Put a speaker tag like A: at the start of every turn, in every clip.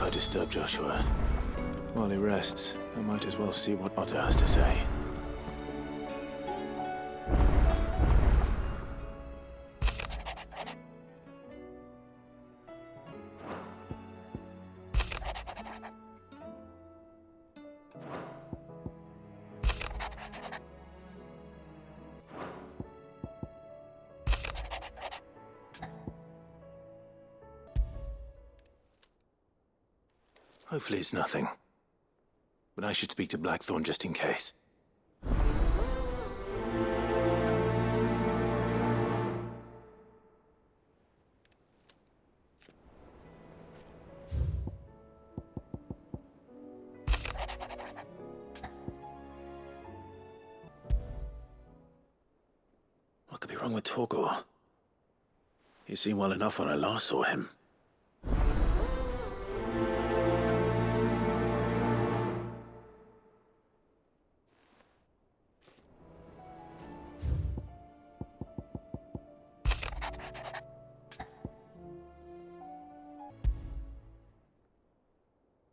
A: if I disturb Joshua. While he rests, I might as well see what Otto has to say. Hopefully it's nothing. But I should speak to Blackthorn just in case. What could be wrong with Torgor? He seemed well enough when I last saw him.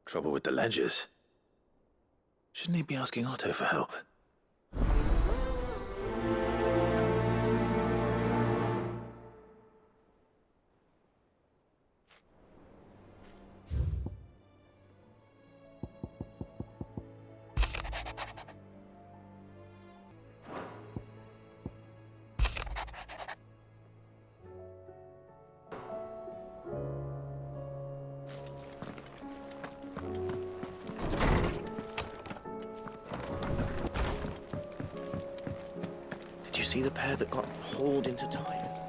A: Trouble with the ledgers. Shouldn't he be asking Otto for help? See the pair that got hauled into tires?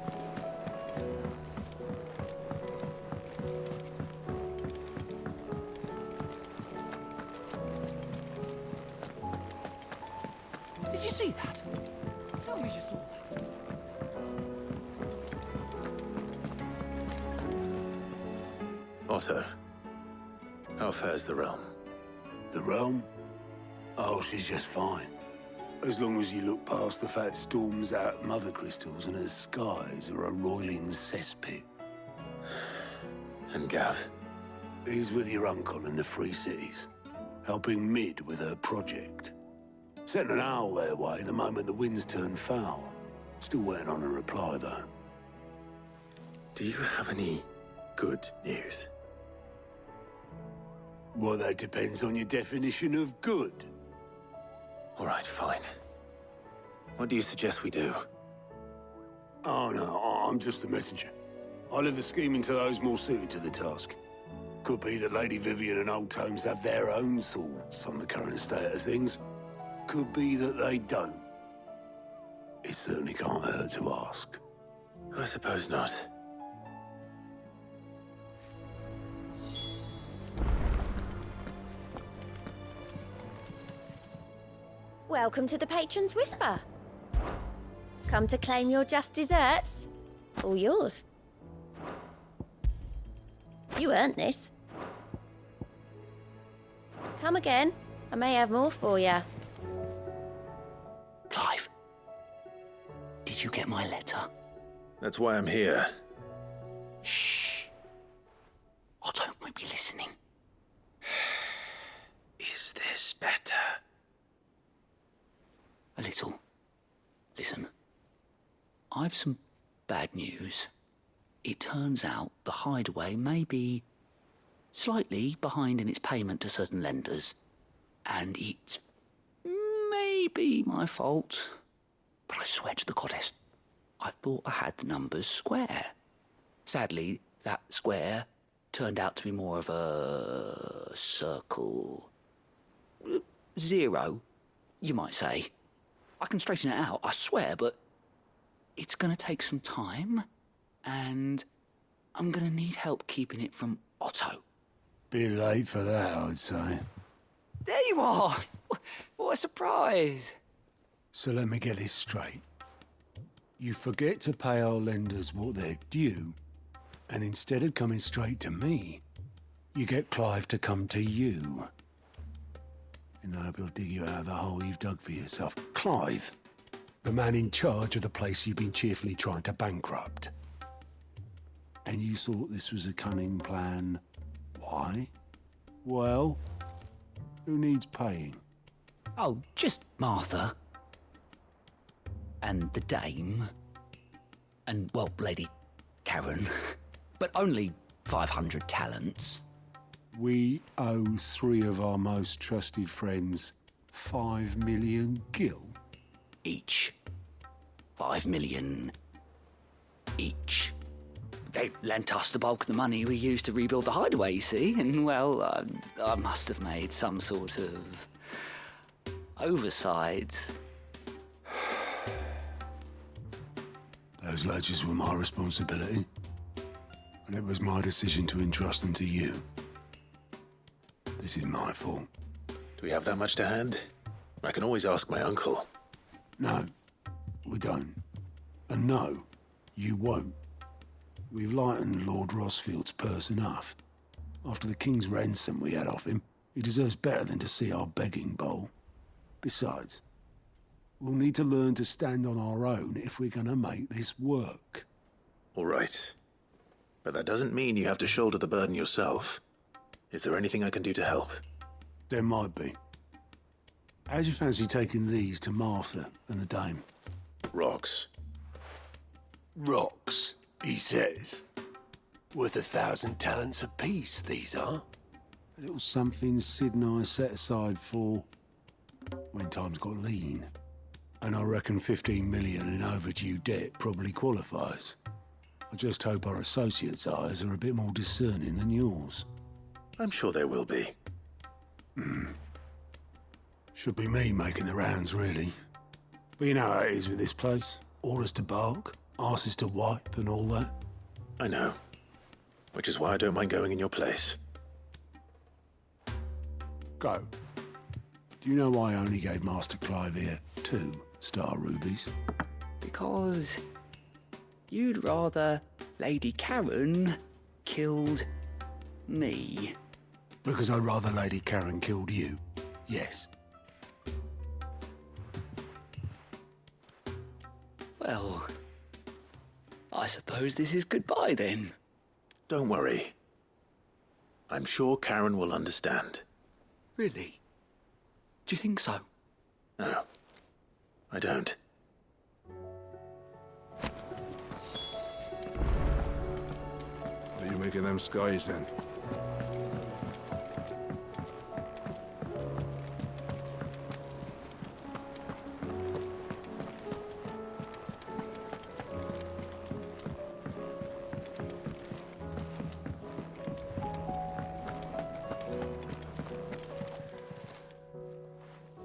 B: Did you see that? Tell me you saw that.
A: Otto, how fares the realm?
C: The realm? Oh, she's just fine. As long as you look past the fat storms out Mother Crystals and her skies are a roiling cesspit.
A: And Gav?
C: He's with your uncle in the Free Cities, helping Mid with her project. Sent an owl their way the moment the winds turned foul. Still waiting on a reply, though.
A: Do you have any good news?
C: Well, that depends on your definition of good.
A: All right, fine. What do you suggest we do?
C: Oh, no, I'm just the messenger. I'll leave the scheming to those more suited to the task. Could be that Lady Vivian and Old Tomes have their own thoughts on the current state of things. Could be that they don't. It certainly can't hurt to ask.
A: I suppose not.
D: Welcome to the Patron's Whisper. Come to claim your just desserts? All yours. You earned this. Come again. I may have more for you.
B: Clive, did you get my letter?
A: That's why I'm here.
B: Shh. Otto might be listening.
A: Is this better?
B: A little. Listen, I've some bad news. It turns out the Hideaway may be slightly behind in its payment to certain lenders, and it may be my fault. But I swear to the goddess, I thought I had the numbers square. Sadly, that square turned out to be more of a circle. 0, you might say. I can straighten it out, I swear, but it's going to take some time, and I'm going to need help keeping it from Otto.
C: Bit late for that, I'd say.
B: There you are! What a surprise!
C: So let me get this straight. You forget to pay our lenders what they're due, and instead of coming straight to me, you get Clive to come to you. And I hope he'll dig you out of the hole you've dug for yourself. Clive, the man in charge of the place you've been cheerfully trying to bankrupt. And you thought this was a cunning plan. Why? Well, who needs paying?
B: Oh, just Martha. And the dame. And, well, Lady Karen. But only 500 talents.
C: We owe 3 of our most trusted friends 5 million gil.
B: Each. 5 million each. They lent us the bulk of the money we used to rebuild the hideaway, you see, and, well, I must have made some sort of oversight.
C: Those ledgers were my responsibility, and it was my decision to entrust them to you. This is my fault.
A: Do we have that much to hand? I can always ask my uncle.
C: No, we don't. And no, you won't. We've lightened Lord Rosfield's purse enough. After the king's ransom we had off him, he deserves better than to see our begging bowl. Besides, we'll need to learn to stand on our own if we're gonna make this work.
A: All right. But that doesn't mean you have to shoulder the burden yourself. Is there anything I can do to help?
C: There might be. How'd you fancy taking these to Martha and the dame?
A: Rocks.
C: Rocks, he says. Worth 1,000 talents apiece, these are. A little something Sid and I set aside for when times got lean. And I reckon 15 million in overdue debt probably qualifies. I just hope our associates' eyes are a bit more discerning than yours.
A: I'm sure there will be.
C: Should be me making the rounds, really. But you know how it is with this place. Orders to bark, arses to wipe, and all that.
A: I know. Which is why I don't mind going in your place.
C: Go. Do you know why I only gave Master Clive here 2 star rubies?
B: Because you'd rather Lady Karen killed me.
C: Because I'd rather Lady Karen killed you. Yes.
B: Well, I suppose this is goodbye then.
A: Don't worry. I'm sure Karen will understand.
B: Really? Do you think so?
A: No, I don't.
E: What are you making them skies then?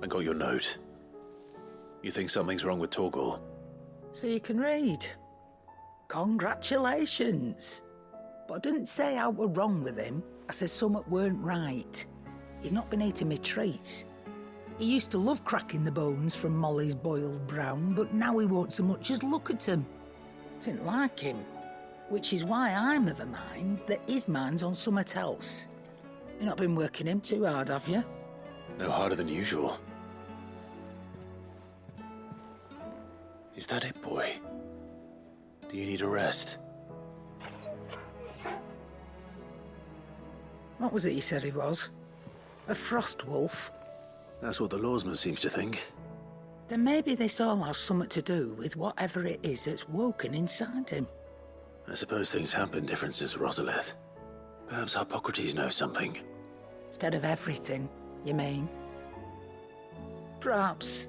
A: I got your note. You think something's wrong with Torgal?
F: So you can read. Congratulations. But I didn't say I were wrong with him. I said something weren't right. He's not been eating me treats. He used to love cracking the bones from Molly's boiled brown, but now he won't so much as look at them. Didn't like him. Which is why I'm of a mind that his mind's on something else. You've not been working him too hard, have you?
A: No harder than usual. Is that it, boy? Do you need a rest?
F: What was it you said he was? A frost wolf?
A: That's what the lawsman seems to think.
F: Then maybe this all has something to do with whatever it is that's woken inside him.
A: I suppose things have been different since Rosalith. Perhaps Hippocrates knows something.
F: Instead of everything, you mean? Perhaps.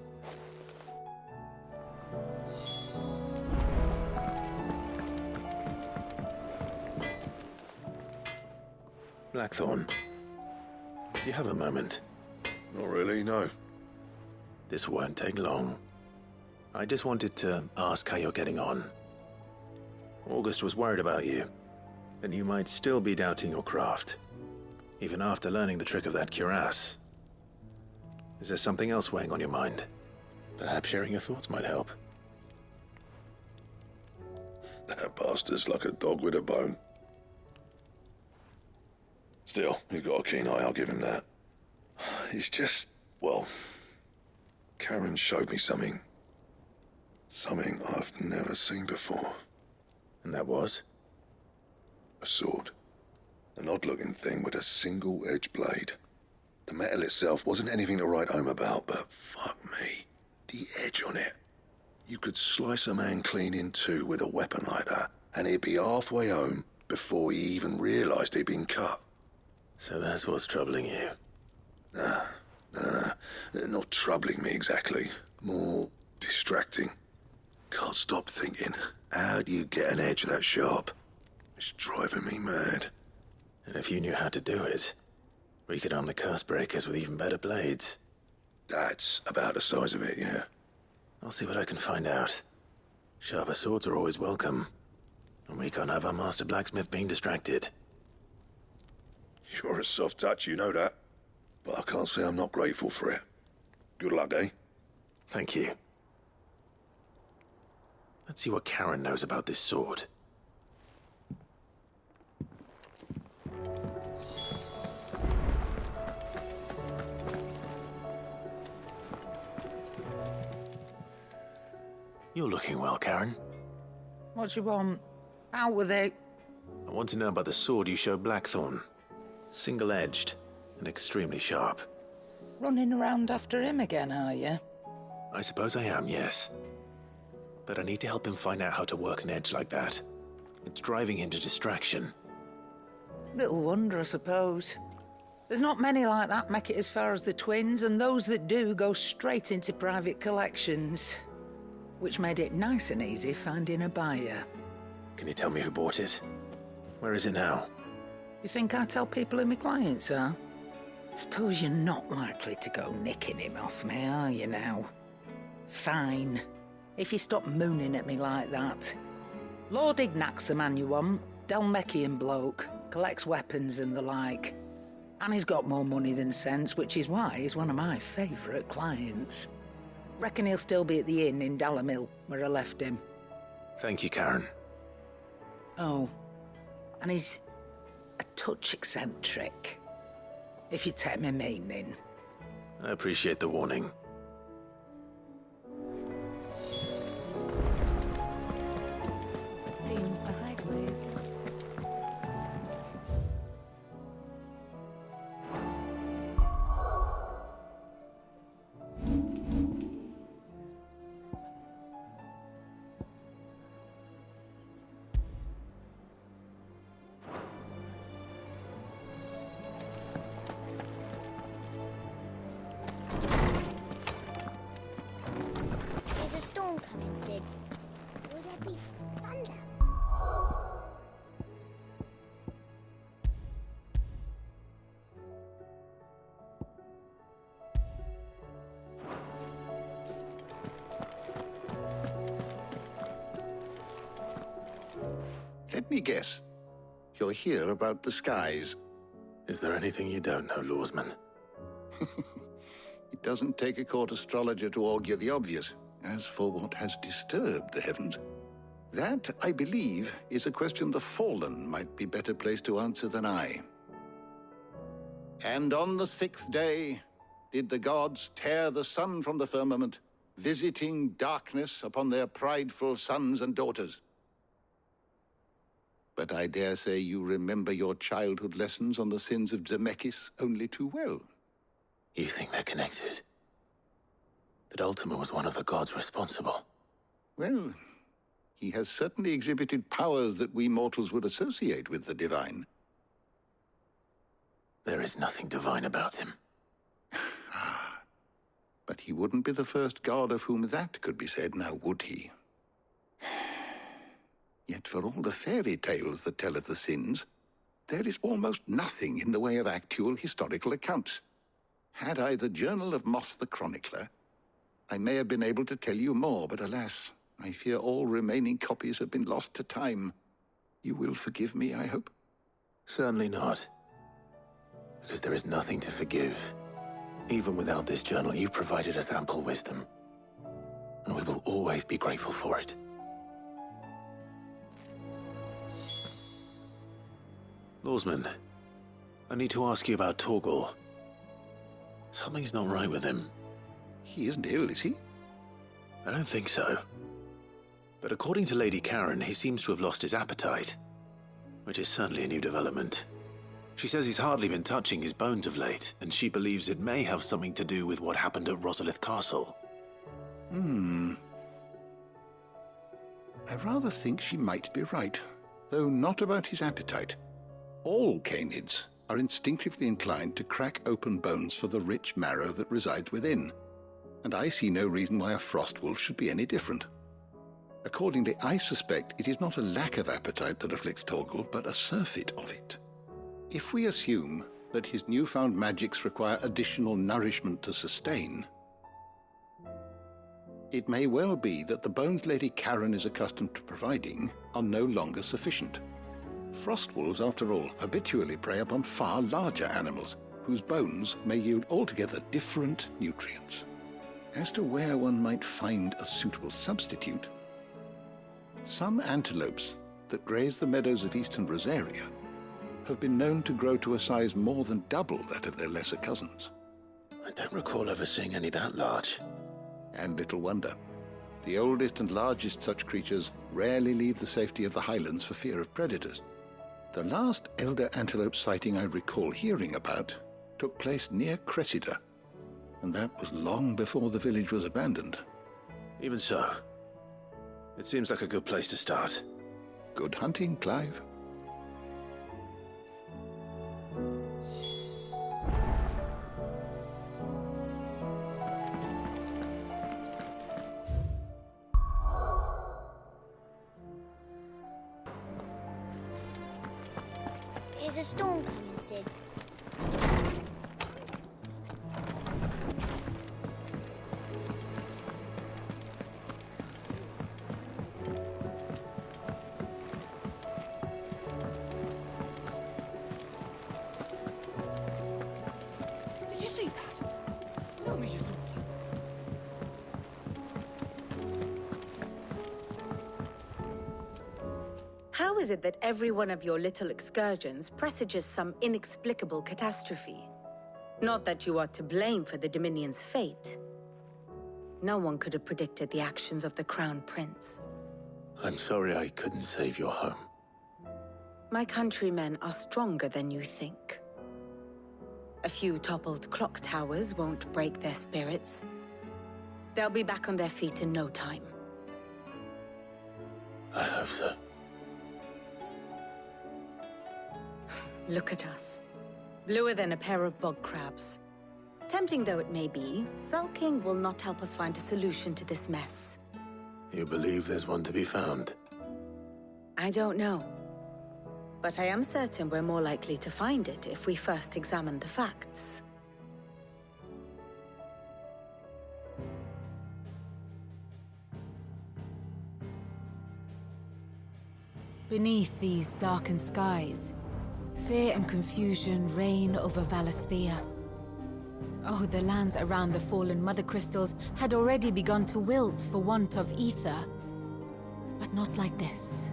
A: Blackthorn, do you have a moment?
E: Not really, no.
A: This won't take long. I just wanted to ask how you're getting on. August was worried about you, that you might still be doubting your craft, even after learning the trick of that cuirass. Is there something else weighing on your mind? Perhaps sharing your thoughts might help.
E: That bastard's like a dog with a bone. Still, he's got a keen eye, I'll give him that. He's just, well, Karen showed me something. Something I've never seen before.
A: And that was?
E: A sword. An odd-looking thing with a single-edged blade. The metal itself wasn't anything to write home about, but fuck me. The edge on it. You could slice a man clean in two with a weapon like that, and he'd be halfway home before he even realised he'd been cut.
A: So that's what's troubling you?
E: No. Not troubling me exactly. More distracting. Can't stop thinking, how do you get an edge that sharp? It's driving me mad.
A: And if you knew how to do it, we could arm the curse breakers with even better blades.
E: That's about the size of it, yeah.
A: I'll see what I can find out. Sharper swords are always welcome. And we can't have our master blacksmith being distracted.
E: You're a soft touch, you know that. But I can't say I'm not grateful for it. Good luck, eh?
A: Thank you. Let's see what Karen knows about this sword. You're looking well, Karen.
F: What do you want? Out with it.
A: I want to know about the sword you showed Blackthorn. Single-edged and extremely sharp.
F: Running around after him again, are you?
A: I suppose I am, yes. But I need to help him find out how to work an edge like that. It's driving him to distraction.
F: Little wonder, I suppose. There's not many like that make it as far as the twins, and those that do go straight into private collections. Which made it nice and easy finding a buyer.
A: Can you tell me who bought it? Where is it now?
F: You think I tell people who my clients are? Suppose you're not likely to go nicking him off me, are you now? Fine. If you stop mooning at me like that. Lord Ignac's the man you want. Dalmekian bloke. Collects weapons and the like. And he's got more money than sense, which is why he's one of my favourite clients. Reckon he'll still be at the inn in Dalamil, where I left him.
A: Thank you, Karen.
F: Oh, and he's a touch eccentric, if you take my meaning.
A: I appreciate the warning.
G: It seems the highway is lost.
H: There's a storm coming, Sid. Will there be thunder?
I: Let me guess. You're here about the skies.
A: Is there anything you don't know, Lawsman?
I: It doesn't take a court astrologer to augur the obvious. As for what has disturbed the heavens, that, I believe, is a question the Fallen might be better placed to answer than I. And on the 6th day did the gods tear the sun from the firmament, visiting darkness upon their prideful sons and daughters. But I dare say you remember your childhood lessons on the sins of Zemeckis only too well.
A: You think they're connected? That Ultima was one of the gods responsible?
I: Well, he has certainly exhibited powers that we mortals would associate with the divine.
A: There is nothing divine about him.
I: But he wouldn't be the first god of whom that could be said, now would he? Yet for all the fairy tales that tell of the sins, there is almost nothing in the way of actual historical accounts. Had I the Journal of Moss the Chronicler, I may have been able to tell you more, but alas, I fear all remaining copies have been lost to time. You will forgive me, I hope?
A: Certainly not. Because there is nothing to forgive. Even without this journal, you've provided us ample wisdom. And we will always be grateful for it. Lawsman, I need to ask you about Torgal. Something's not right with him.
I: He isn't ill, is he?
A: I don't think so. But according to Lady Karen, he seems to have lost his appetite, which is certainly a new development. She says he's hardly been touching his bones of late, and she believes it may have something to do with what happened at Rosalith Castle.
I: I rather think she might be right, though not about his appetite. All canids are instinctively inclined to crack open bones for the rich marrow that resides within, and I see no reason why a frostwolf should be any different. Accordingly, I suspect it is not a lack of appetite that afflicts Torgal, but a surfeit of it. If we assume that his newfound magics require additional nourishment to sustain, it may well be that the bones Lady Karen is accustomed to providing are no longer sufficient. Frostwolves, after all, habitually prey upon far larger animals, whose bones may yield altogether different nutrients. As to where one might find a suitable substitute, some antelopes that graze the meadows of eastern Rosaria have been known to grow to a size more than double that of their lesser cousins.
A: I don't recall ever seeing any that large.
I: And little wonder. The oldest and largest such creatures rarely leave the safety of the highlands for fear of predators. The last elder antelope sighting I recall hearing about took place near Cressida, and that was long before the village was abandoned.
A: Even so, it seems like a good place to start.
I: Good hunting, Clive.
H: Is a storm coming, Sid?
J: Did you see that? Tell me you saw that.
G: How is it that every one of your little excursions presages some inexplicable catastrophe? Not that you are to blame for the Dominion's fate. No one could have predicted the actions of the Crown Prince.
A: I'm sorry I couldn't save your home.
G: My countrymen are stronger than you think. A few toppled clock towers won't break their spirits. They'll be back on their feet in no time.
A: I hope so.
G: Look at us. Bluer than a pair of bog crabs. Tempting though it may be, sulking will not help us find a solution to this mess.
A: You believe there's one to be found?
G: I don't know. But I am certain we're more likely to find it if we first examine the facts.
J: Beneath these darkened skies, fear and confusion reign over Valisthea. Oh, the lands around the fallen mother crystals had already begun to wilt for want of ether. But not like this.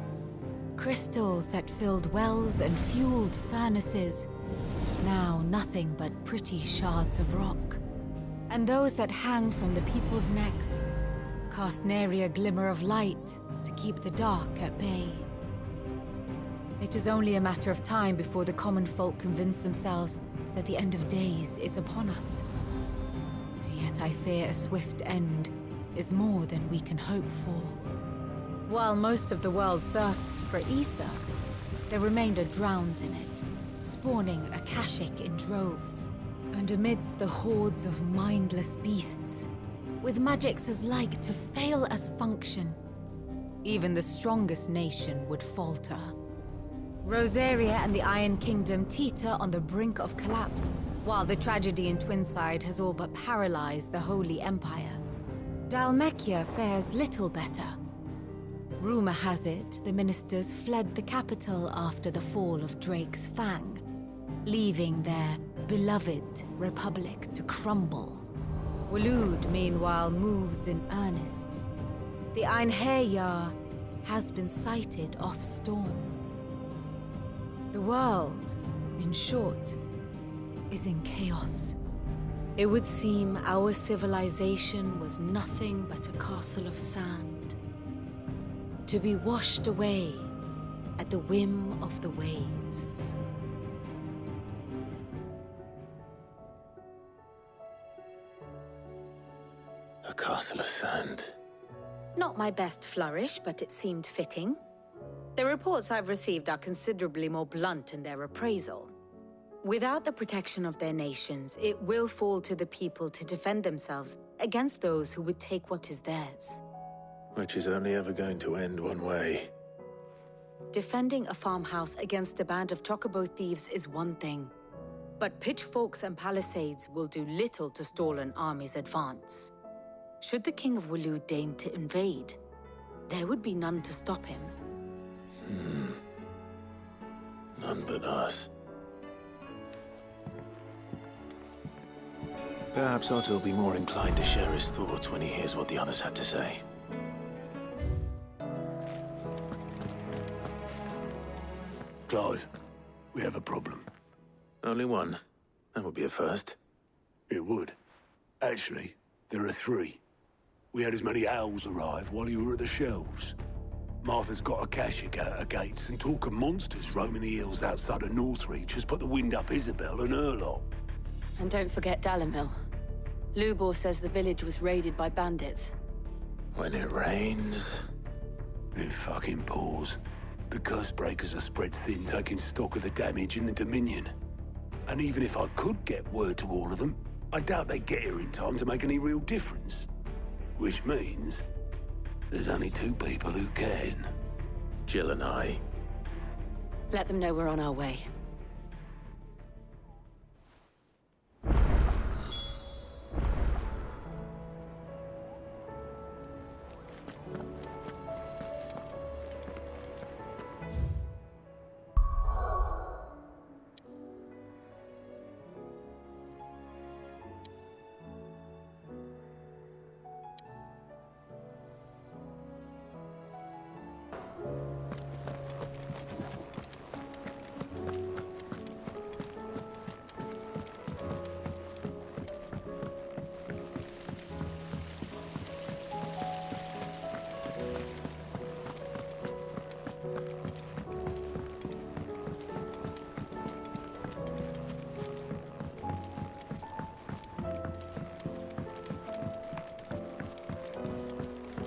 J: Crystals that filled wells and fueled furnaces, now nothing but pretty shards of rock. And those that hang from the people's necks cast nary a glimmer of light to keep the dark at bay. It is only a matter of time before the common folk convince themselves that the end of days is upon us. Yet I fear a swift end is more than we can hope for. While most of the world thirsts for ether, the remainder drowns in it, spawning Akashic in droves. And amidst the hordes of mindless beasts, with magics as like to fail as function, even the strongest nation would falter. Rosaria and the Iron Kingdom teeter on the brink of collapse, while the tragedy in Twinside has all but paralyzed the Holy Empire. Dalmekia fares little better. Rumor has it the ministers fled the capital after the fall of Drake's Fang, leaving their beloved republic to crumble. Waloed, meanwhile, moves in earnest. The Einherjar has been sighted off-storm. The world, in short, is in chaos. It would seem our civilization was nothing but a castle of sand, to be washed away at the whim of the waves.
A: castle of sand.
G: Not my best flourish, but it seemed fitting. The reports I've received are considerably more blunt in their appraisal. Without the protection of their nations, it will fall to the people to defend themselves against those who would take what is theirs.
A: Which is only ever going to end one way.
G: Defending a farmhouse against a band of chocobo thieves is one thing, but pitchforks and palisades will do little to stall an army's advance. Should the King of Wulu deign to invade, there would be none to stop him.
A: None but us. Perhaps Otto will be more inclined to share his thoughts when he hears what the others had to say.
C: Clive, we have a problem.
A: Only one. That would be a first.
C: It would. Actually, there are 3. We had as many owls arrive while you were at the shelves. Martha's got a cashier at her gates, and talk of monsters roaming the hills outside of Northreach has put the wind up Isabel and her lot.
K: And don't forget Dalamil. Lubor says the village was raided by bandits.
A: When it rains...
C: It fucking pours. The curse breakers are spread thin, taking stock of the damage in the Dominion. And even if I could get word to all of them, I doubt they'd get here in time to make any real difference. Which means there's only 2 people who can.
A: Jill and I.
K: Let them know we're on our way.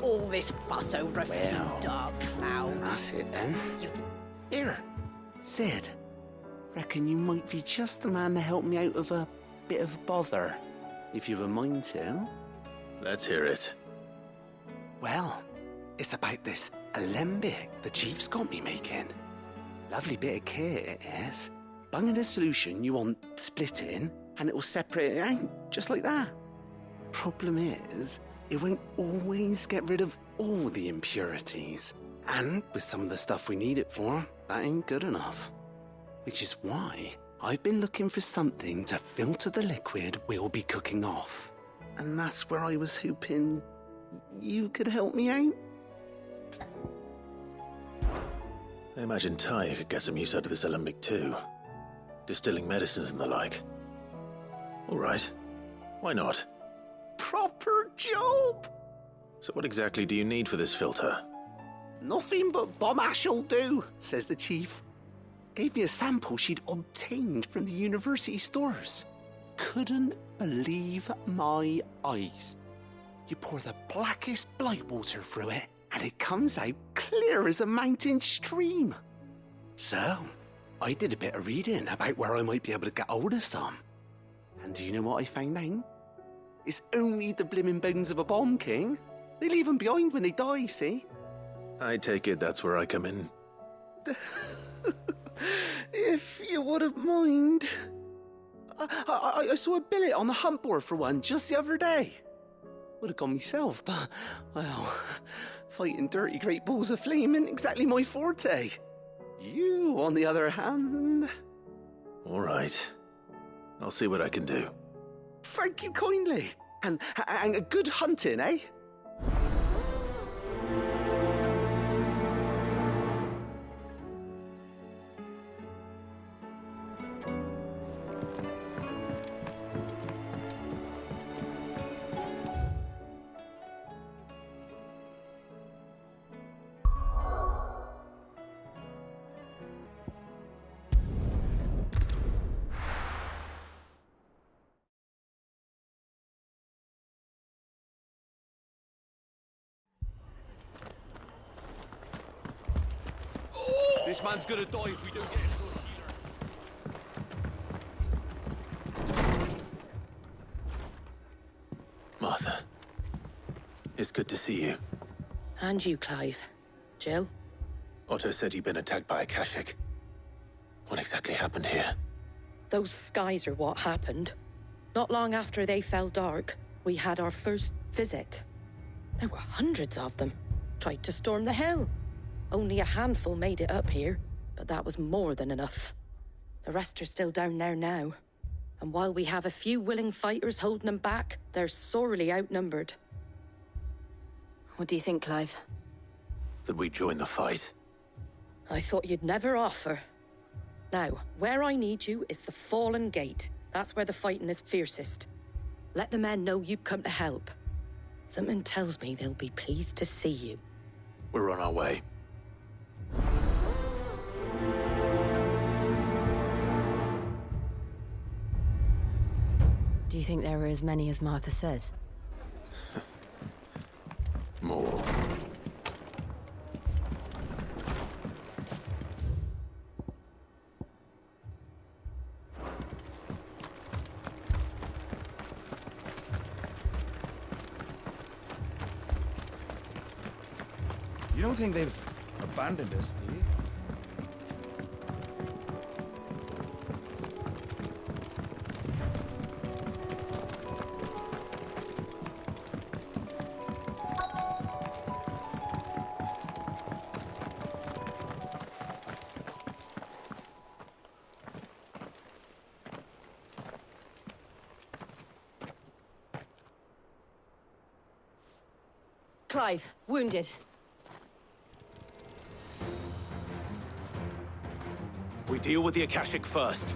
L: All this fuss over a few dark clouds.
M: That's it then. Here, Sid. Reckon you might be just the man to help me out of a bit of bother, if you've a mind to.
A: Let's hear it.
M: Well, it's about this alembic the chief's got me making. Lovely bit of kit it is. Bung in a solution you want splitting, and it'll separate it out, just like that. Problem is, it won't always get rid of all the impurities. And with some of the stuff we need it for, that ain't good enough. Which is why I've been looking for something to filter the liquid we'll be cooking off. And that's where I was hoping you could help me out.
A: I imagine Ty could get some use out of this alembic too. Distilling medicines and the like. All right. Why not?
M: Proper job!
A: So what exactly do you need for this filter?
M: Nothing but bomb ash'll do, says the chief. Gave me a sample she'd obtained from the university stores. Couldn't believe my eyes. You pour the blackest blight water through it, and it comes out clear as a mountain stream. So, I did a bit of reading about where I might be able to get hold of some. And do you know what I found out? It's only the blimmin' bones of a bomb king. They leave them behind when they die, see?
A: I take it that's where I come in.
M: If you wouldn't mind. I saw a billet on the hunt board for one just the other day. Would have gone myself, but, well, fighting dirty great balls of flame isn't exactly my forte. You, on the other hand...
A: All right. I'll see what I can do.
M: Thank you kindly. And a good hunting, eh? This man's gonna die if we don't get him to a healer.
A: Martha, it's good to see you.
L: And you, Clive. Jill?
A: Otto said you'd been attacked by a Akashic. What exactly happened here?
L: Those skies are what happened. Not long after they fell dark, we had our first visit. There were hundreds of them. Tried to storm the hill. Only a handful made it up here, but that was more than enough. The rest are still down there now. And while we have a few willing fighters holding them back, they're sorely outnumbered.
K: What do you think, Clive?
A: That we join the fight?
L: I thought you'd never offer. Now, where I need you is the Fallen Gate. That's where the fighting is fiercest. Let the men know you come to help. Something tells me they'll be pleased to see you.
A: We're on our way.
K: Do you think there are as many as Martha says?
A: More.
N: You don't think they've abandoned us, do you?
K: Clive, wounded.
A: We deal with the Akashic first.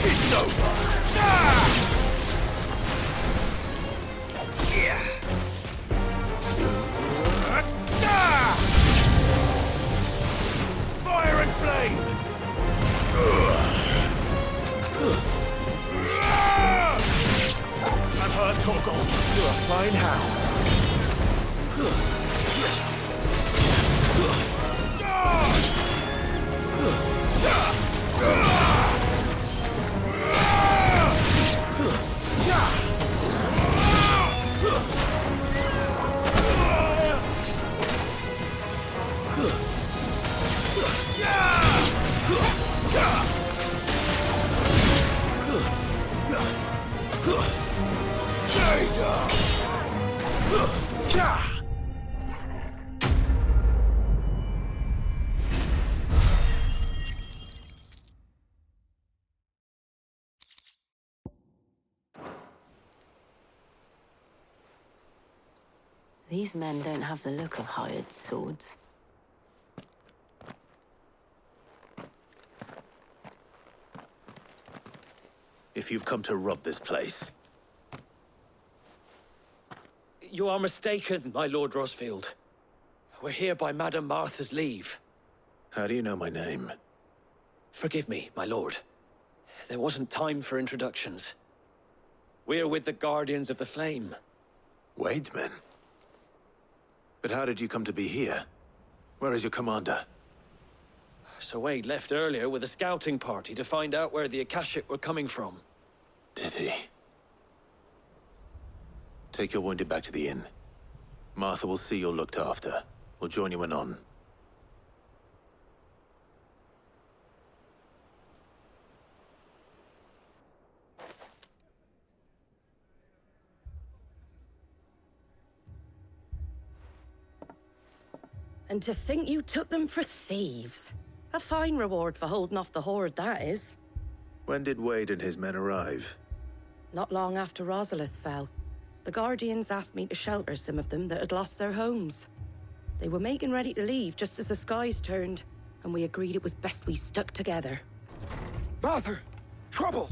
A: It's over. Fire and flame! I've heard Torgal. You're a fine hound.
K: These men don't have the look of hired swords.
A: If you've come to rob this place,
O: You are mistaken, my Lord Rosfield. We're here by Madame Martha's leave.
A: how do you know my name?
O: Forgive me, my lord. There wasn't time for introductions. We're with the Guardians of the Flame.
A: Wade's men? But how did you come to be here? Where is your commander?
O: Sir Wade left earlier with a scouting party to find out where the Akashic were coming from.
A: Did he? Take your wounded back to the inn. Martha will see you're looked after. We'll join you anon.
L: And to think you took them for thieves. A fine reward for holding off the horde, that is.
A: When did Wade and his men arrive?
L: Not long after Rosalith fell. The Guardians asked me to shelter some of them that had lost their homes. They were making ready to leave just as the skies turned, and we agreed it was best we stuck together.
N: Martha!
P: Trouble!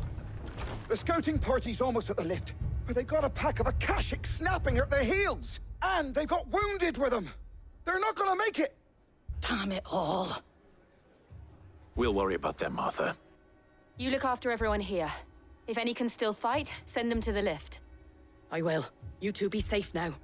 P: The scouting party's almost at the lift, but they got a pack of Akashics snapping at their heels! And they've got wounded with them! They're not gonna make it!
L: Damn it all.
A: We'll worry about them, Martha.
K: You look after everyone here. If any can still fight, send them to the lift.
L: I will. You two be safe now.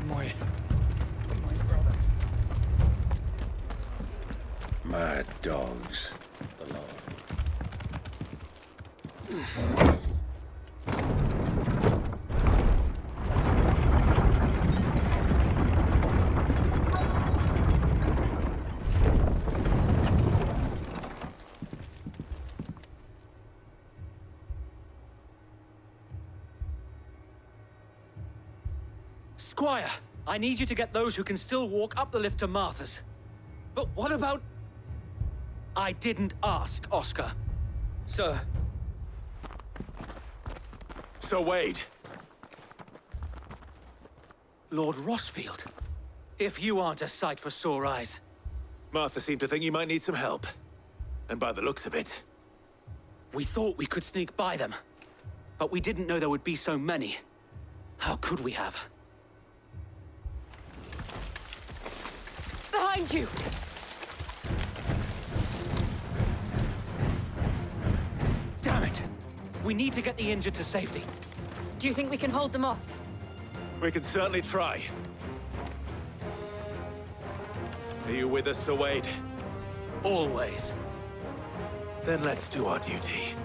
N: My brothers.
E: Mad dogs. The lot of them.
O: Squire, I need you to get those who can still walk up the lift to Martha's. But what about... I didn't ask, Oscar. Sir.
A: Sir Wade.
O: Lord Rossfield. If you aren't a sight for sore eyes.
A: Martha seemed to think you might need some help. And by the looks of it...
O: We thought we could sneak by them. But we didn't know there would be so many. How could we have?
K: Behind you!
O: Damn it! We need to get the injured to safety.
K: Do you think we can hold them off?
A: We can certainly try. Are you with us, Sir Wade?
O: Always.
A: Then let's do our duty.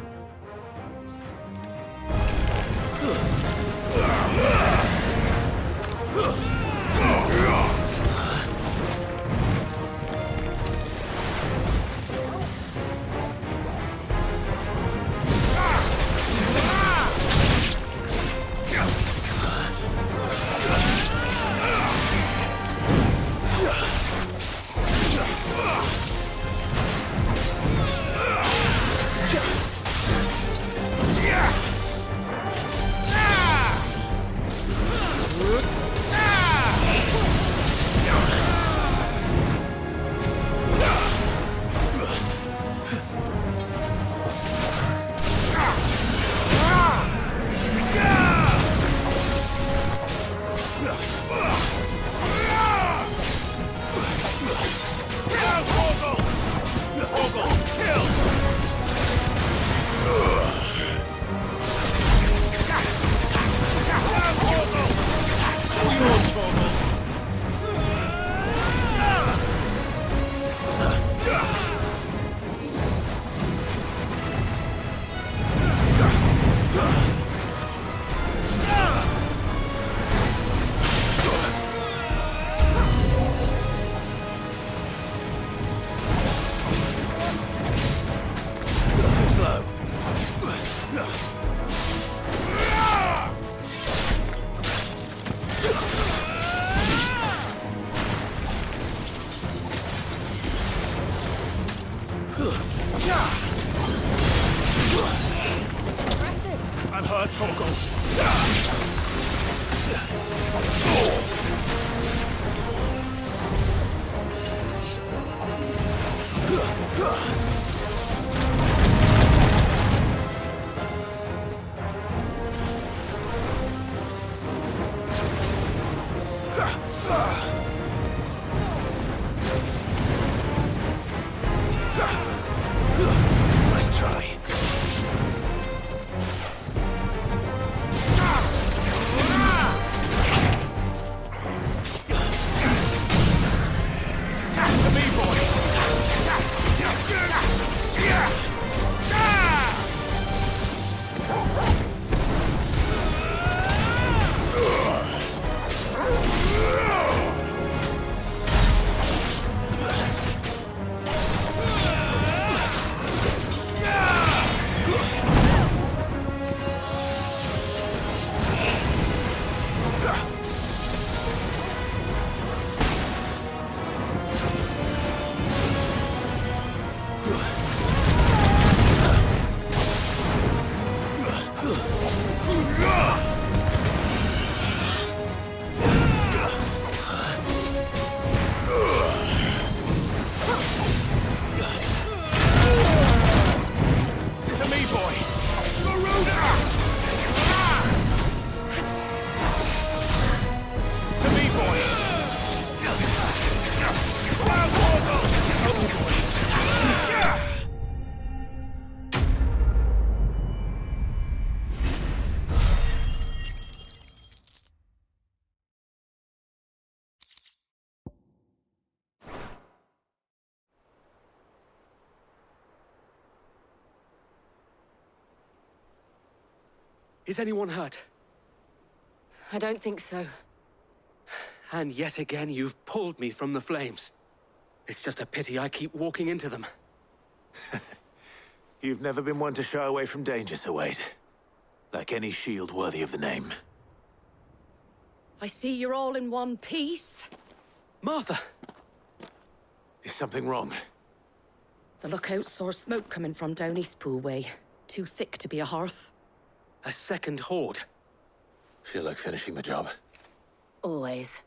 P: I'm hurt, Torgal.
A: Nice try.
M: Is anyone hurt?
K: I don't think so.
M: And yet again, you've pulled me from the flames. It's just a pity I keep walking into them.
A: You've never been one to shy away from danger, Sir Wade. Like any shield worthy of the name.
L: I see you're all in one piece.
M: Martha!
A: Is something wrong?
L: The lookout saw smoke coming from down Eastpool way. Too thick to be a hearth.
M: A second horde.
A: Feel like finishing the job.
K: Always.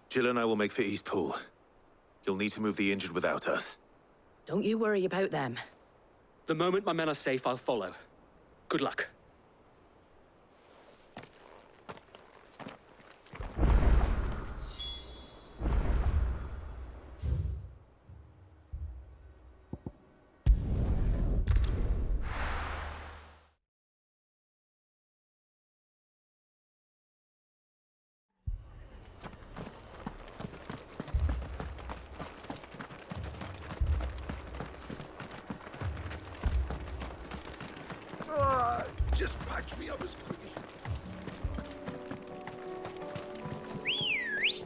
A: Jill and I will make for Eastpool. You'll need to move the injured without us.
L: Don't you worry about them.
M: The moment my men are safe, I'll follow. Good luck.
E: Just patch me up as quick as you...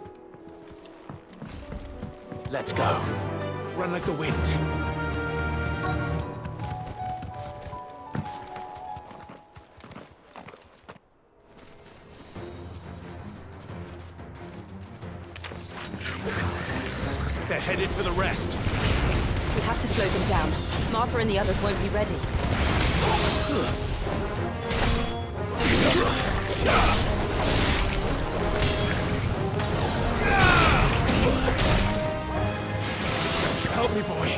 A: Let's go. Run like the wind. They're headed for the rest.
K: We have to slow them down. Martha and the others won't be ready.
A: Help me, boy.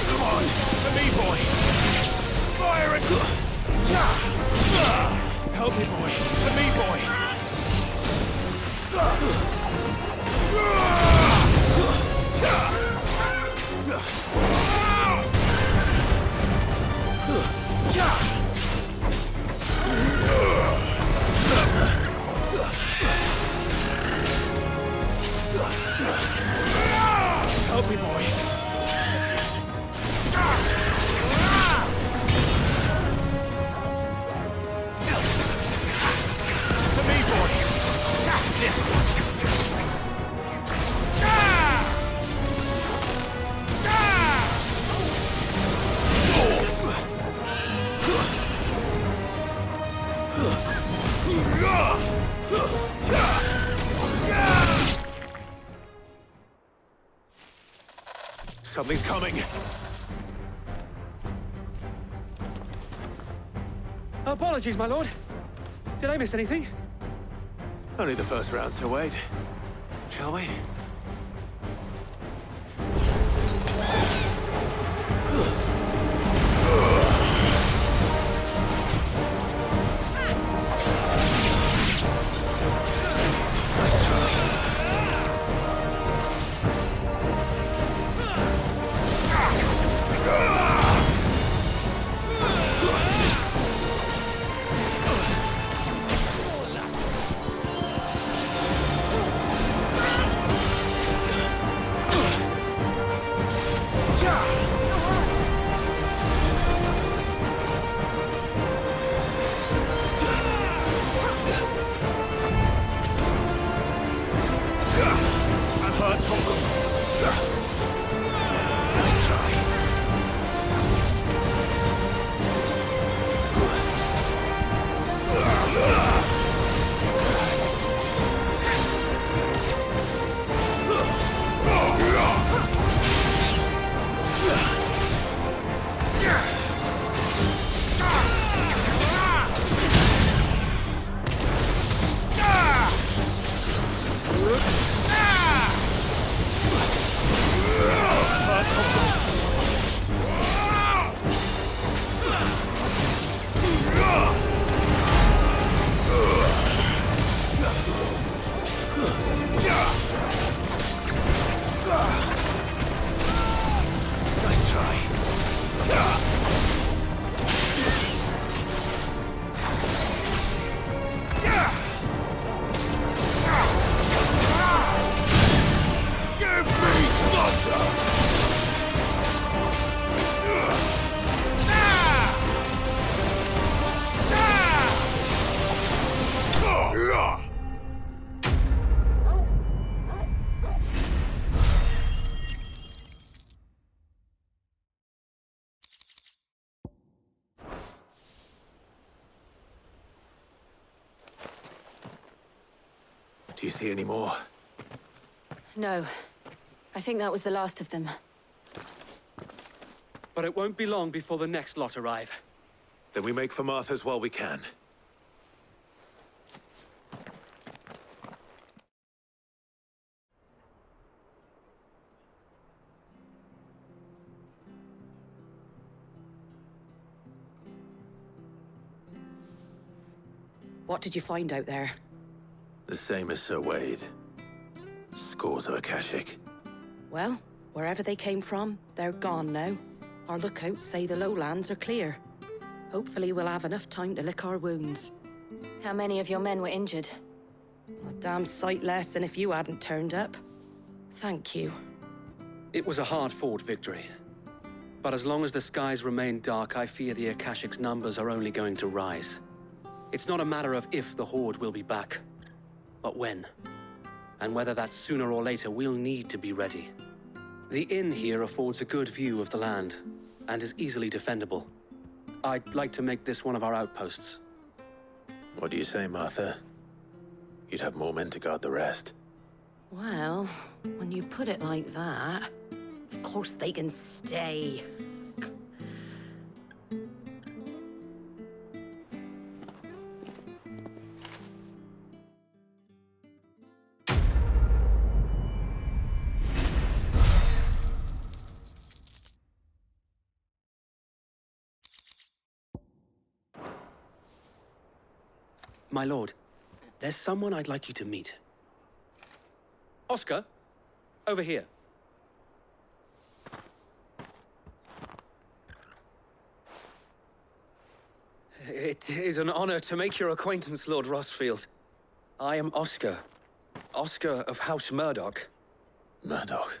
A: Come on, for me, boy. Fire and... Help me, boy. For me, boy. Help me, boy. To me, boy. This one. Something's coming.
M: Apologies, my lord. Did I miss anything?
A: Only the first round, Sir Wade. Shall we? Nice try. Do you see any more?
K: No. I think that was the last of them.
O: But it won't be long before the next lot arrive.
A: Then we make for Martha's while we can.
L: What did you find out there?
A: The same as Sir Wade. Scores of Akashic.
L: Well, wherever they came from, they're gone now. Our lookouts say the lowlands are clear. Hopefully we'll have enough time to lick our wounds.
K: How many of your men were injured?
L: A damn sight less than if you hadn't turned up. Thank you.
O: It was a hard-fought victory. But as long as the skies remain dark, I fear the Akashic's numbers are only going to rise. It's not a matter of if the Horde will be back, but when. And whether that's sooner or later, we'll need to be ready. The inn here affords a good view of the land, and is easily defendable. I'd like to make this one of our outposts.
A: What do you say, Martha? You'd have more men to guard the rest.
L: Well, when you put it like that, of course they can stay.
O: My lord, there's someone I'd like you to meet. Oscar, over here.
Q: It is an honor to make your acquaintance, Lord Rossfield. I am Oscar. Oscar of House Murdoch.
A: Murdoch?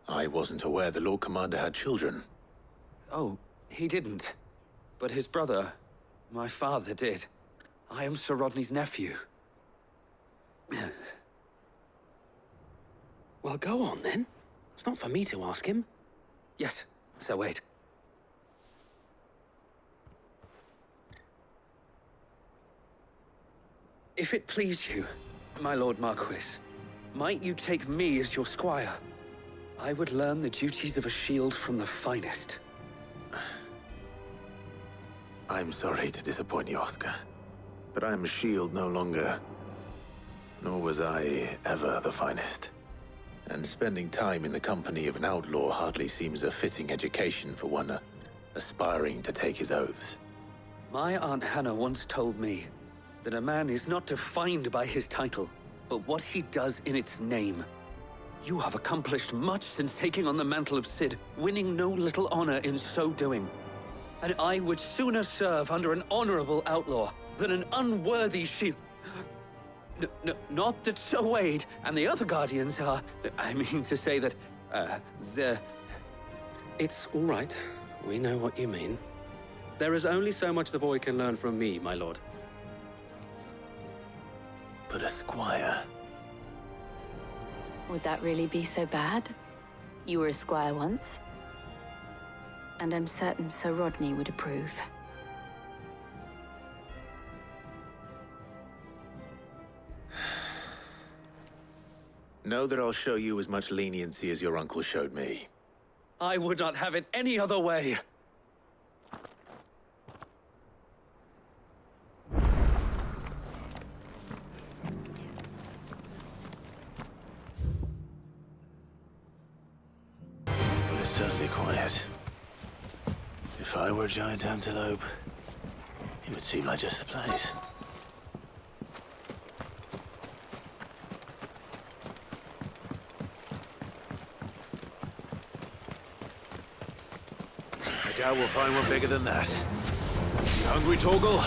A: I wasn't aware the Lord Commander had children.
Q: Oh, he didn't. But his brother, my father, did. I am Sir Rodney's nephew.
O: Well, go on, then. It's not for me to ask him.
Q: Yes, Sir Wade. If it please you, my Lord Marquis, might you take me as your squire? I would learn the duties of a shield from the finest.
A: I'm sorry to disappoint you, Oscar, but I'm a shield no longer. Nor was I ever the finest. And spending time in the company of an outlaw hardly seems a fitting education for one aspiring to take his oaths.
Q: My Aunt Hannah once told me that a man is not defined by his title, but what he does in its name. You have accomplished much since taking on the mantle of Cid, winning no little honor in so doing. And I would sooner serve under an honorable outlaw than an unworthy shield. Not that Sir Wade and the other Guardians are... I mean to say that, they're...
O: It's all right. We know what you mean. There is only so much the boy can learn from me, my lord.
A: But a squire...
K: Would that really be so bad? You were a squire once. And I'm certain Sir Rodney would approve.
A: Know that I'll show you as much leniency as your uncle showed me.
Q: I would not have it any other way.
A: It's certainly quiet. If I were a giant antelope, it would seem like just the place. I doubt we'll find one bigger than that. You hungry, Torgal?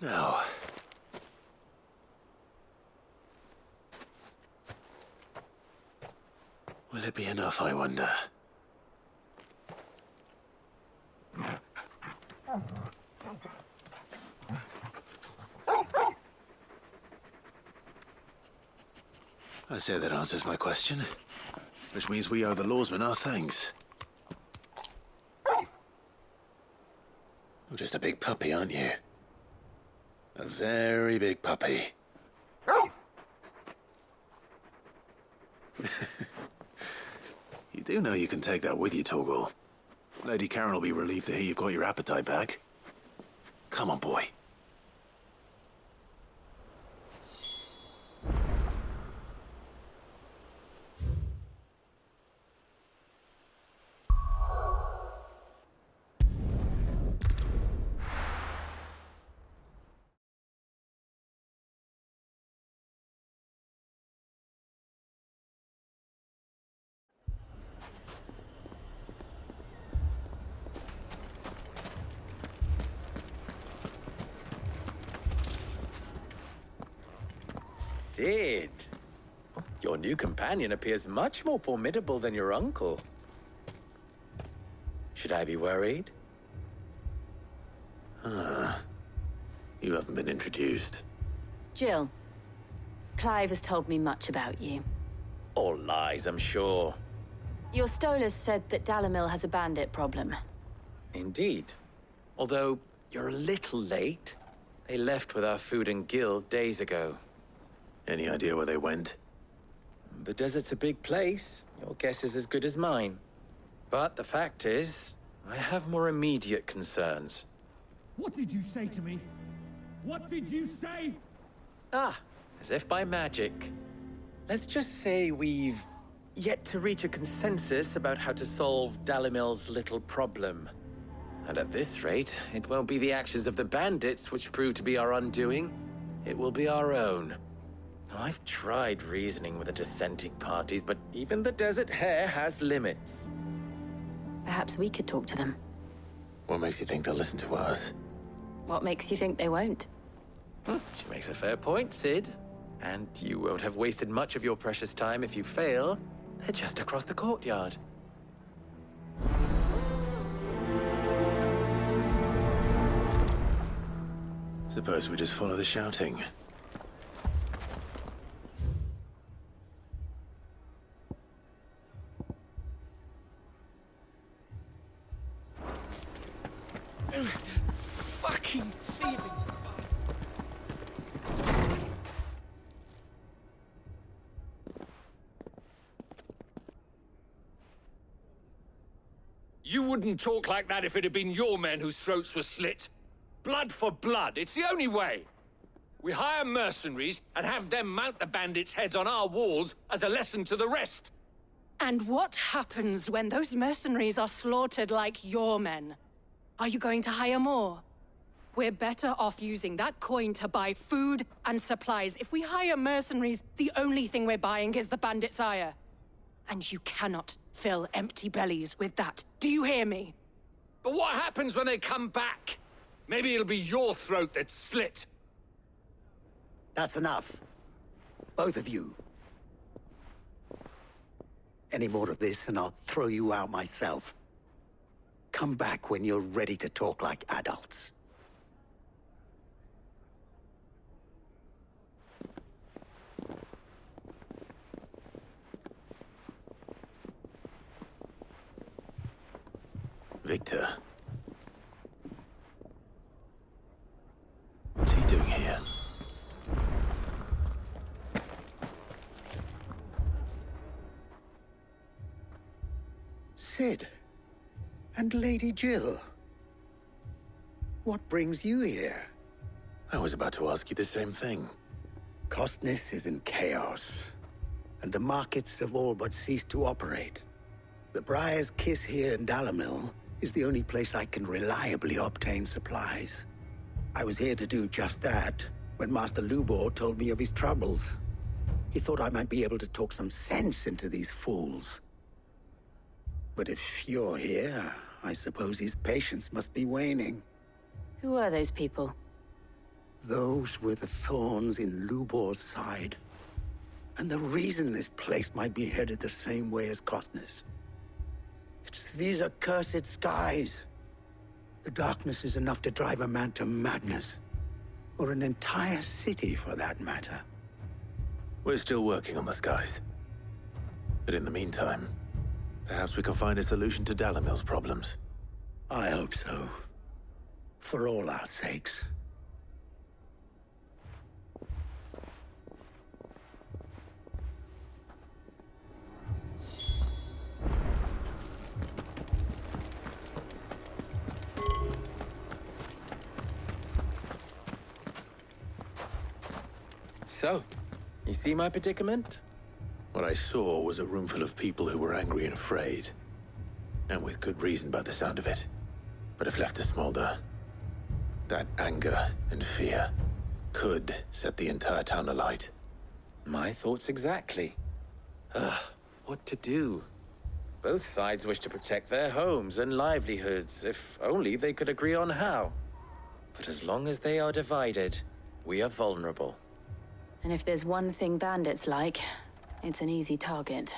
A: Now... will it be enough, I wonder? I say that answers my question. Which means we owe the lawsman our thanks. You're just a big puppy, aren't you? A very big puppy. You do know you can take that with you, Torgal. Lady Karen will be relieved to hear you've got your appetite back. Come on, boy.
R: Cid! Your new companion appears much more formidable than your uncle. Should I be worried?
A: You haven't been introduced.
K: Jill, Clive has told me much about you.
R: All lies, I'm sure.
K: Your Stolas said that Dalamil has a bandit problem.
R: Indeed. Although, you're a little late. They left with our food and guild days ago.
A: Any idea where they went?
R: The desert's a big place. Your guess is as good as mine. But the fact is, I have more immediate concerns.
S: What did you say to me? What did you say?
R: Ah, as if by magic. Let's just say we've yet to reach a consensus about how to solve Dalamil's little problem. And at this rate, it won't be the actions of the bandits which prove to be our undoing. It will be our own. I've tried reasoning with the dissenting parties, but even the Desert Hare has limits.
K: Perhaps we could talk to them.
A: What makes you think they'll listen to us?
K: What makes you think they won't?
R: She makes a fair point, Cid. And you won't have wasted much of your precious time if you fail. They're just across the courtyard.
A: Suppose we just follow the shouting.
R: Fucking thieving bastard.
S: You wouldn't talk like that if it had been your men whose throats were slit. Blood for blood, it's the only way. We hire mercenaries and have them mount the bandits' heads on our walls as a lesson to the rest.
L: And what happens when those mercenaries are slaughtered like your men? Are you going to hire more? We're better off using that coin to buy food and supplies. If we hire mercenaries, the only thing we're buying is the bandits' ire. And you cannot fill empty bellies with that. Do you hear me?
S: But what happens when they come back? Maybe it'll be your throat that's slit.
M: That's enough. Both of you. Any more of this and I'll throw you out myself. Come back when you're ready to talk like adults.
A: Victor. What's he doing here?
M: Cid. And Lady Jill. What brings you here?
A: I was about to ask you the same thing.
M: Costness is in chaos, and the markets have all but ceased to operate. The Briar's Kiss here in Dalamil is the only place I can reliably obtain supplies. I was here to do just that when Master Lubor told me of his troubles. He thought I might be able to talk some sense into these fools. But if you're here, I suppose his patience must be waning.
K: Who are those people?
T: Those were the thorns in Lubor's side. And the reason this place might be headed the same way as Costner's. It's these accursed skies. The darkness is enough to drive a man to madness. Or an entire city, for that matter.
A: We're still working on the skies. But in the meantime, perhaps we can find a solution to Dalimil's problems.
T: I hope so. For all our sakes.
R: So, you see my predicament?
A: What I saw was a room full of people who were angry and afraid. And with good reason by the sound of it. But if left to smolder, that anger and fear could set the entire town alight.
R: My thoughts exactly. What to do? Both sides wish to protect their homes and livelihoods, if only they could agree on how. But as long as they are divided, we are vulnerable.
K: And if there's one thing bandits like, it's an easy target.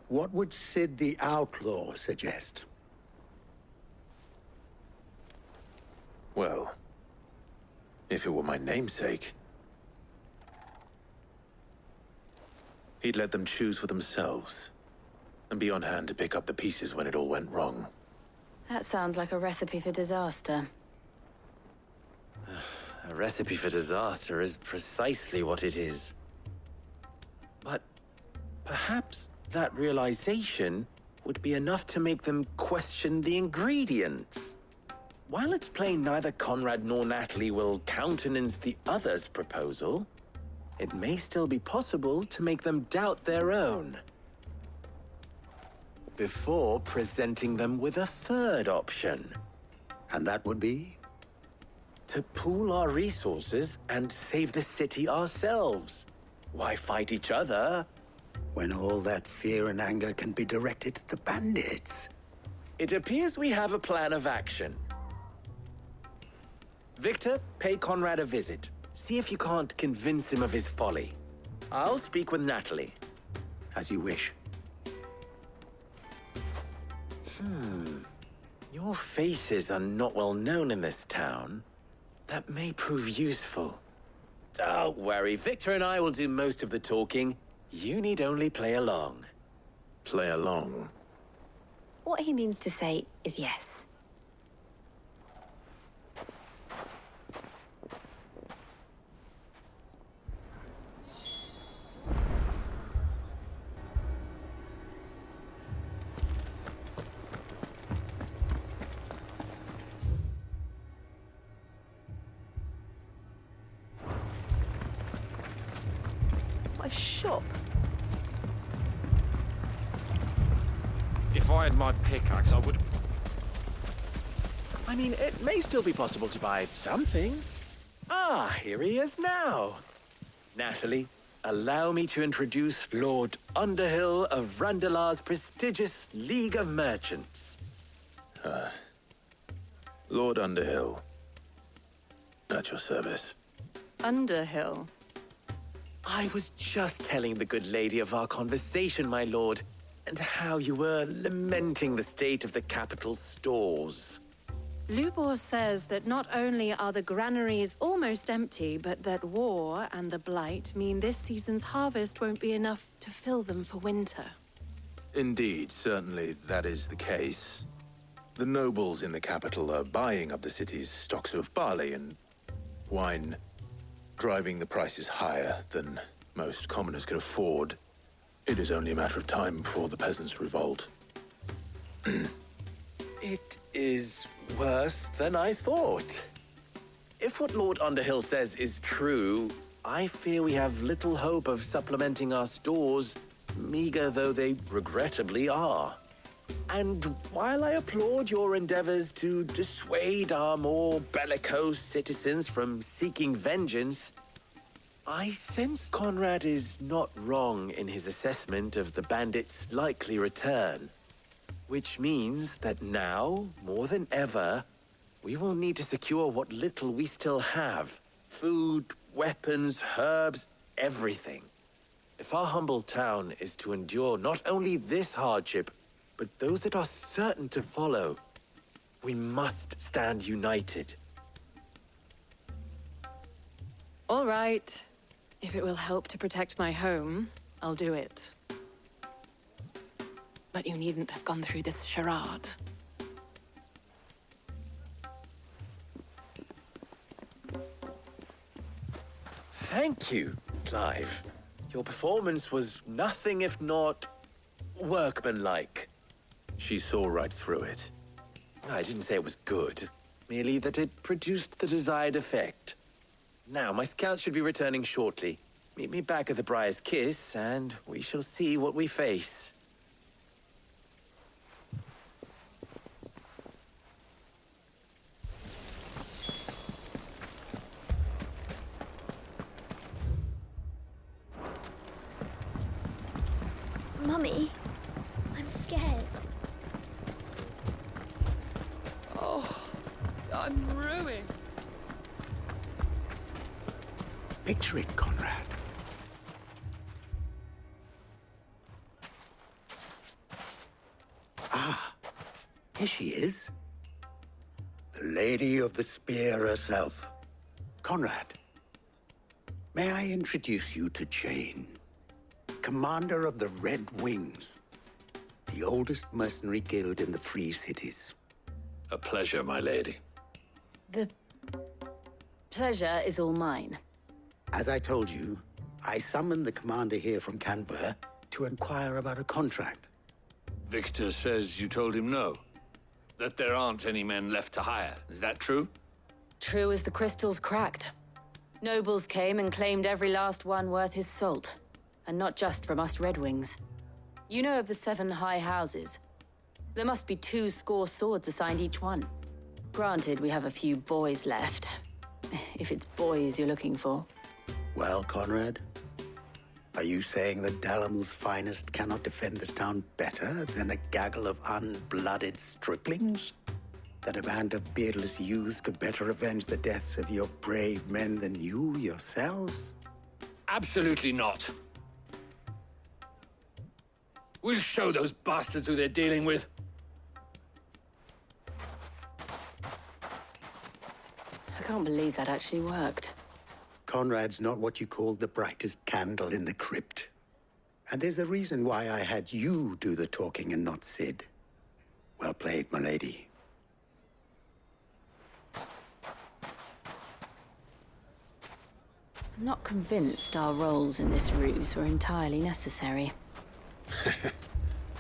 T: What would Cid the Outlaw suggest?
A: Well, if it were my namesake, he'd let them choose for themselves and be on hand to pick up the pieces when it all went wrong.
K: That sounds like a recipe for disaster.
R: A recipe for disaster is precisely what it is. But perhaps that realization would be enough to make them question the ingredients. While it's plain neither Conrad nor Natalie will countenance the other's proposal, it may still be possible to make them doubt their own. Before presenting them with a third option.
T: And that would be?
R: To pool our resources and save the city ourselves. Why fight each other?
T: When all that fear and anger can be directed at the bandits.
R: It appears we have a plan of action. Victor, pay Conrad a visit. See if you can't convince him of his folly. I'll speak with Natalie.
T: As you wish.
R: Your faces are not well known in this town. That may prove useful. Don't worry, Victor and I will do most of the talking. You need only play along.
A: Play along?
K: What he means to say is yes.
L: Shop.
S: If I had my pickaxe, I would...
R: I mean, it may still be possible to buy something. Ah, here he is now. Natalie, allow me to introduce Lord Underhill of Randalar's prestigious League of Merchants.
A: Lord Underhill. At your service.
K: Underhill?
R: I was just telling the good lady of our conversation, my lord, and how you were lamenting the state of the capital's stores.
U: Lubor says that not only are the granaries almost empty, but that war and the Blight mean this season's harvest won't be enough to fill them for winter.
A: Indeed, certainly that is the case. The nobles in the capital are buying up the city's stocks of barley and wine, driving the prices higher than most commoners can afford. It is only a matter of time before the peasants revolt.
R: It is worse than I thought. If what Lord Underhill says is true, I fear we have little hope of supplementing our stores, meager though they regrettably are. And while I applaud your endeavors to dissuade our more bellicose citizens from seeking vengeance, I sense Conrad is not wrong in his assessment of the bandits' likely return. Which means that now, more than ever, We will need to secure what little we still have. Food, weapons, herbs, everything. If our humble town is to endure not only this hardship, but those that are certain to follow, we must stand united.
U: All right. If it will help to protect my home, I'll do it. But you needn't have gone through this charade.
R: Thank you, Clive. Your performance was nothing if not workmanlike.
A: She saw right through it.
R: I didn't say it was good, merely that it produced the desired effect. Now, my scouts should be returning shortly. Meet me back at the Briar's Kiss, and we shall see what we face.
H: Mummy, I'm scared.
U: Oh, I'm ruined.
T: Picture it, Conrad. Ah, here she is. The Lady of the Spear herself. Conrad, may I introduce you to Jane, commander of the Red Wings, the oldest mercenary guild in the Free Cities.
S: A pleasure, my lady.
K: The pleasure is all mine.
T: As I told you, I summoned the commander here from Canver to inquire about a contract.
S: Victor says you told him no. That there aren't any men left to hire. Is that true?
K: True as the crystals cracked. Nobles came and claimed every last one worth his salt. And not just from us Red Wings. You know of the 7 high houses. There must be 2 swords assigned each one. Granted, we have a few boys left. If it's boys you're looking for.
T: Well, Conrad, are you saying that Dalamel's finest cannot defend this town better than a gaggle of unblooded striplings? That a band of beardless youths could better avenge the deaths of your brave men than you yourselves?
S: Absolutely not. We'll show those bastards who they're dealing with.
K: I can't believe that actually worked.
T: Conrad's not what you call the brightest candle in the crypt. And there's a reason why I had you do the talking and not Cid. Well played, my lady.
K: I'm not convinced our roles in this ruse were entirely necessary.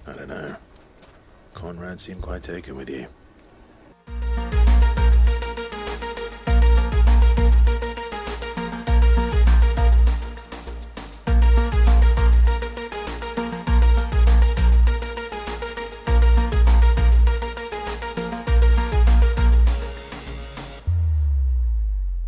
A: I don't know. Conrad seemed quite taken with you.